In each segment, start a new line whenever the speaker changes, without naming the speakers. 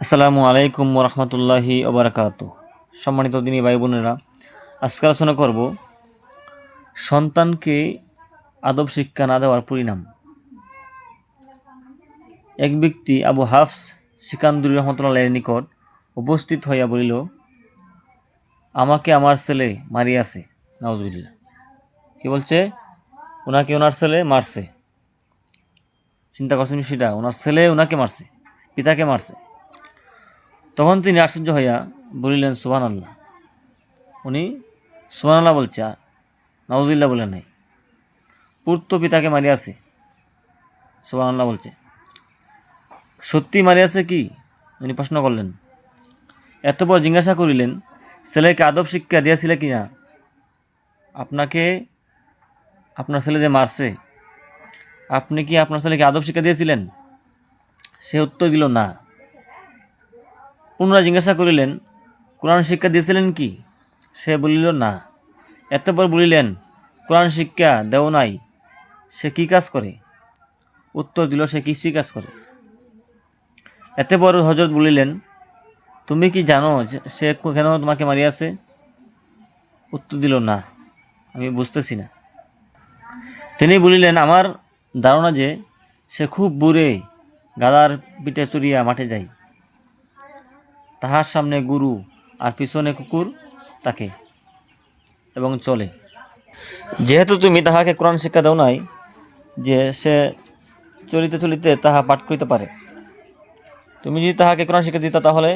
আসসালামু আলাইকুম রহমতুল্লাহি ওবরাকাতু। সম্মানিত দিনী ভাই বোনেরা, আজকে আলোচনা করব সন্তানকে আদব শিক্ষা না দেওয়ার পরিণাম। এক ব্যক্তি আবু হাফস সিকান্দুরি রহমতুল্লাহের নিকট উপস্থিত হইয়া বলিল, আমাকে আমার ছেলে মারিয়াছে। নাউজুবিল্লাহ। কি বলছে? ওনাকে ওনার ছেলে মারছে। চিন্তা করছেন বিষয়টা, ওনার ছেলে ওনাকে মারছে, পিতাকে মারছে। তখন তিনি আশ্চর্য হইয়া বলিলেন, সুবহানাল্লাহ। উনি সুবহানাল্লাহ বলছে, নাউজুবিল্লাহ বলে নাই। পুত্র পিতাকে মারিয়াছে, সুবহানাল্লাহ বলছে। সত্যি মারিয়াছে কি? উনি প্রশ্ন করলেন। এতপর জিজ্ঞাসা করিলেন, ছেলেকে আদব শিক্ষা দিয়াছিলে কি না? আপনাকে আপনার ছেলে যে মারছে, আপনি কি আপনার ছেলেকে আদব শিক্ষা দিয়েছিলেন? সে উত্তর দিল, না। পুনরায় জিজ্ঞাসা করিলেন, কোরআন শিক্ষা দিয়েছিলেন কি? সে বলিল, না। এতপর বলিলেন, কোরআন শিক্ষা দেও নাই, সে কি কাজ করে? উত্তর দিল, সে কৃষি কাজ করে। এতপর হযরত বলিলেন, তুমি কি জানো সে কেন তোমাকে মারিয়াছে? উত্তর দিল, না, আমি বুঝতেছি না। তিনি বলিলেন, আমার ধারণা যে সে খুব বুড়ে গাধার পিঠে চড়িয়া মাঠে যায়, তাহার সামনে গরু আর পিছনে কুকুর থাকে এবং চলে। যেহেতু তুমি তাহাকে কোরআন শিক্ষা দাও নাই যে সে চলিতে চলিতে তাহা পাঠ করিতে পারে, তুমি যদি তাহাকে কোরআন শিক্ষা দিতা তাহলে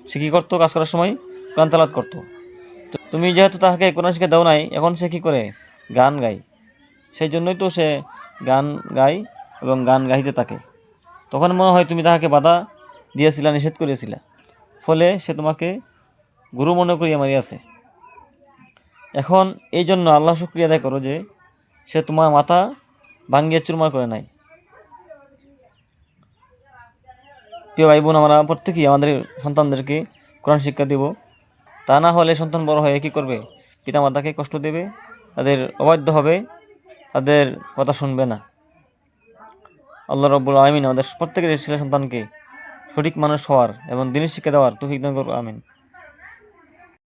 সে কী করতো? কাজ করার সময় কোরআন তেলাওয়াত করতো। তুমি যেহেতু তাহাকে কোরআন শিক্ষা দাও নাই, এখন সে কী করে? গান গায়। সেই জন্যই তো সে গান গায় এবং গান গাইতে থাকে। তখন মনে হয় তুমি তাহাকে বাধা দিয়েছিলা, নিষেধ করিয়াছিলা, ফলে সে তোমাকে গুরু মনে করিয়া মারিয়াছে। এখন এই জন্য আল্লাহ শুকরিয়া আদায় করো যে সে তোমার মাথা ভাঙ্গিয়া চুরমার করে নাই। প্রিয় ভাই বোন, আমরা প্রত্যেকেই আমাদের সন্তানদেরকে কোরআন শিক্ষা দেব। তা না হলে সন্তান বড় হয়ে কী করবে? পিতামাতাকে কষ্ট দেবে, তাদের অবাধ্য হবে, তাদের কথা শুনবে না। আল্লাহ রাব্বুল আলামিন আমাদের প্রত্যেকের ছেলে সন্তানকে সঠিক মানুষ হওয়ার এবং দ্বীনের শিক্ষা দেওয়ার তৌফিক দান করুন। আমিন।